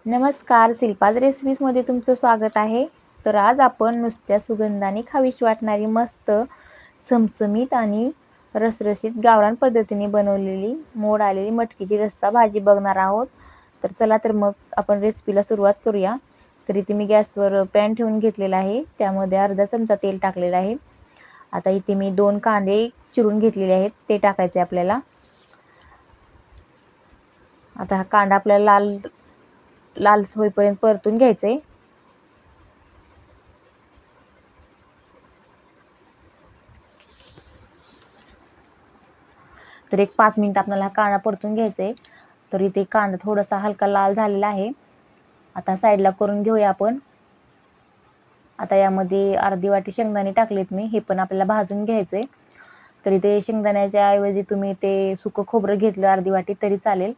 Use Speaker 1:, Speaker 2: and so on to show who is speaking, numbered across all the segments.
Speaker 1: नमस्कार, शिल्पाज रेसिपीजमध्ये तुमचं स्वागत आहे. तर आज आपण नुसत्या सुगंधाने खावीशी वाटणारी मस्त चमचमीत आणि रसरशीत गावरान पद्धतीने बनवलेली मोड आलेली मटकीची रस्सा भाजी बघणार आहोत. तर चला तर मग आपण रेसिपीला सुरुवात करूया. तर इथे मी गॅसवर पॅन ठेवून घेतलेला आहे. त्यामध्ये अर्धा चमचा तेल टाकलेलं आहे. आता इथे मी 2 कांदे चिरून घेतलेले आहेत, ते टाकायचे आपल्याला. आता हा कांदा आपल्याला लालसर होईपर्यंत परतून घ्यायचंय. तर एक 5 मिनिट आपल्याला हा कांदा परतून घ्यायचा आहे. तर इथे कांदा थोडासा हलका लाल झालेला आहे. आता साईडला करून घेऊया आपण. आता यामध्ये अर्धी वाटी शेंगदाणे टाकलेत मी, हे पण आपल्याला भाजून घ्यायचे. तर इथे शेंगदाण्याच्या ऐवजी तुम्ही ते सुकं खोबरं घेतलं अर्धी वाटी तरी चालेल.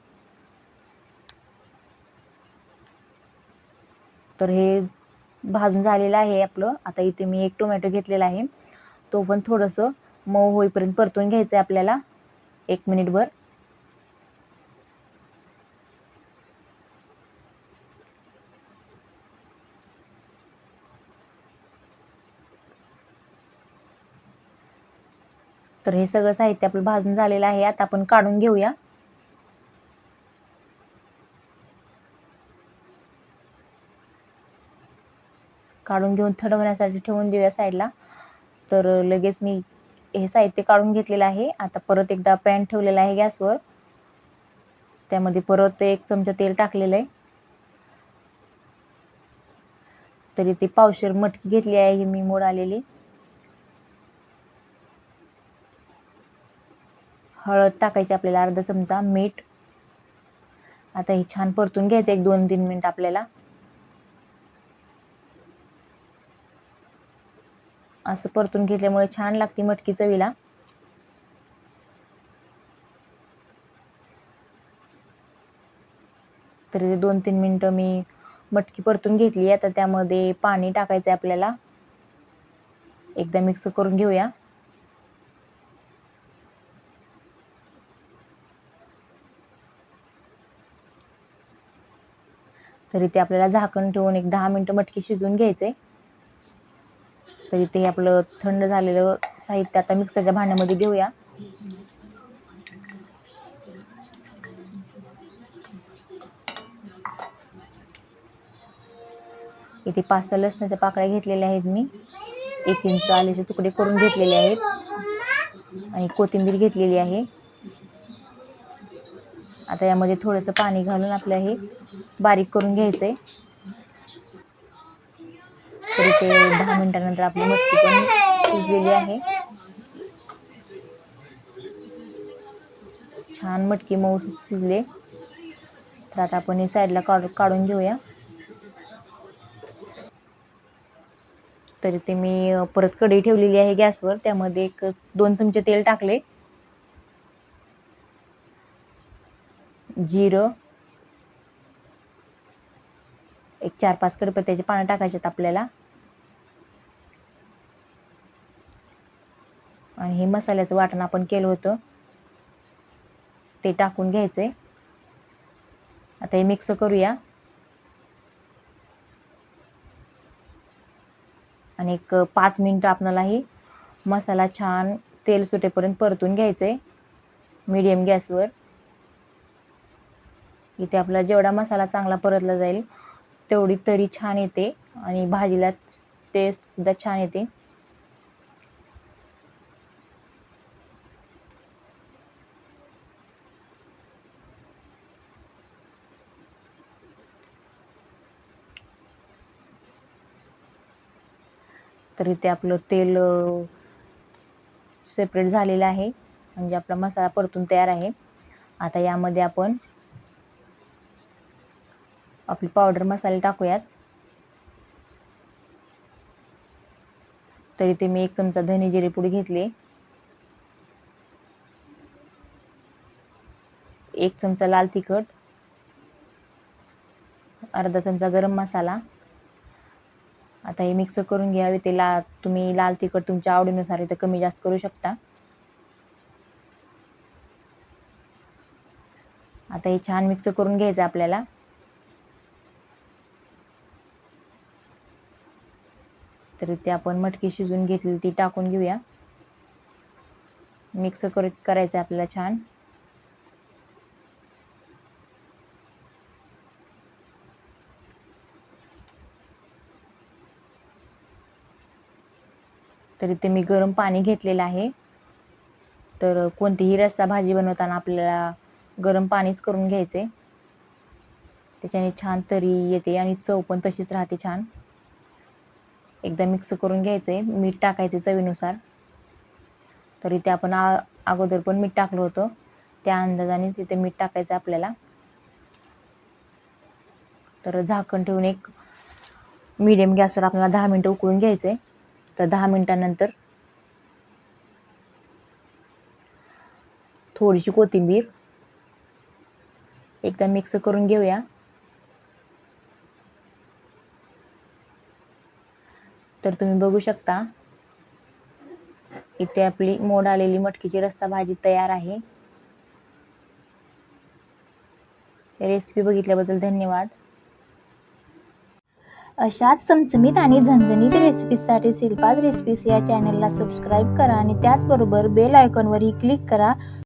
Speaker 1: तर हे भाजून झालेलं आहे आपलं. आता इथे मी एक टोमॅटो घेतलेला आहे, तो पण थोडंसं मऊ होईपर्यंत परतून घ्यायचं आहे आपल्याला 1 मिनिटभर. तर हे सगळं साहित्य आपलं भाजून झालेलं आहे. आता आपण काढून घेऊया. काढून घेऊन थंड होण्यासाठी ठेवून देऊया साईडला. तर लगेच मी हे साहित्य काढून घेतलेलं आहे. आता परत एकदा पॅन ठेवलेला आहे गॅसवर. त्यामध्ये परत 1 चमचा तेल टाकलेलं आहे. तरी ती पावशेर मटकी घेतली आहे मी मोड आलेली. हळद टाकायची आपल्याला अर्धा चमचा, मीठ. आता हे छान परतून घ्यायचं 1-2-3 मिनिट आपल्याला. असं परतून घेतल्यामुळे छान लागते मटकी चवीला. तर 2-3 मिनिटं मी मटकी परतून घेतली. आता त्यामध्ये पाणी टाकायचं आहे आपल्याला. एकदा मिक्स करून घेऊया. तर इथे आपल्याला झाकण ठेवून 10 मिनिटं मटकी शिजवून घ्यायचे. तर इथे आपलं थंड झालेलं साहित्य आता मिक्सरच्या भांड्यामध्ये घेऊया. इथे 5-6 लसणाच्या पाकळ्या घेतलेल्या आहेत मी. 1 इंच आल्याचे तुकडे करून घेतलेले आहेत आणि कोथिंबीर घेतलेली आहे. आता यामध्ये थोडंसं पाणी घालून आपल्याला हे बारीक करून घ्यायचंय. तर इथे 10 मिनिटांनंतर आपली मटकी पण शिजलेली आहे. छान मटकी मऊ शिजले. तर आता आपण हे साईडला काढून घेऊया. तर इथे मी परत कढई ठेवलेली आहे गॅसवर. त्यामध्ये 2 चमचे तेल टाकले. जिरं, 4-5 कडीपत्त्याची पानं टाकायचे आपल्याला. आणि हे मसाल्याचं वाटण आपण केलं होतं ते टाकून घ्यायचंय. आता हे मिक्स करूया आणि 5 मिनिटं आपल्याला ही मसाला छान तेल सुटेपर्यंत परतून घ्यायचंय मीडियम गॅसवर. इथे आपला जेवढा मसाला चांगला परतला जाईल तेवढी तरी छान येते आणि भाजीला टेस्ट सुद्धा छान येते. तर इथे आपलं तेल सेपरेट झालेलं आहे, म्हणजे आपला मसाला परतून तयार आहे. आता यामध्ये आपण आपली पावडर मसाले टाकूयात. तर इथे मी 1 चमचा धने जिरे पूड घेतली, 1 चमचा लाल तिखट, अर्धा चमचा गरम मसाला. आता हे मिक्स करून घ्यावे. तुम्ही लाल तिखट तुमच्या आवडीनुसार इथे कमी जास्त करू शकता. आता हे छान मिक्स करून घ्यायचं आपल्याला. तर इथे आपण मटकी शिजून घेतली ती टाकून घेऊया. मिक्स करायचं आपल्याला छान. तर इथे मी गरम पाणी घेतलेलं आहे. तर कोणतीही रस्सा भाजी बनवताना आपल्याला गरम पाणीच करून घ्यायचे. त्याच्याने छान तरी येते आणि चव पण तशीच राहते छान. एकदा मिक्स करून घ्यायचे. मीठ टाकायचे चवीनुसार. तर इथे आपण अगोदर पण मीठ टाकलं होतं, त्या अंदाजानेच इथे मीठ टाकायचं आपल्याला. तर झाकण ठेवून एक मीडियम गॅसवर आपल्याला 10 मिनिटं उकळून घ्यायचे. तर 10 मिनिटांनंतर थोडीशी कोथिंबीर एकदा मिक्स करून घेऊया. तर तुम्ही बघू शकता इथे आपली मोड आलेली मटकीची रस्सा भाजी तयार आहे. रेसिपी बघितल्याबद्दल धन्यवाद. अशाच चमचमीत आणि झणझणीत रेसिपीजसाठी शिल्पाज रेसिपीज या चॅनलला सबस्क्राईब करा आणि त्याचबरोबर बेल आयकॉनवरही क्लिक करा.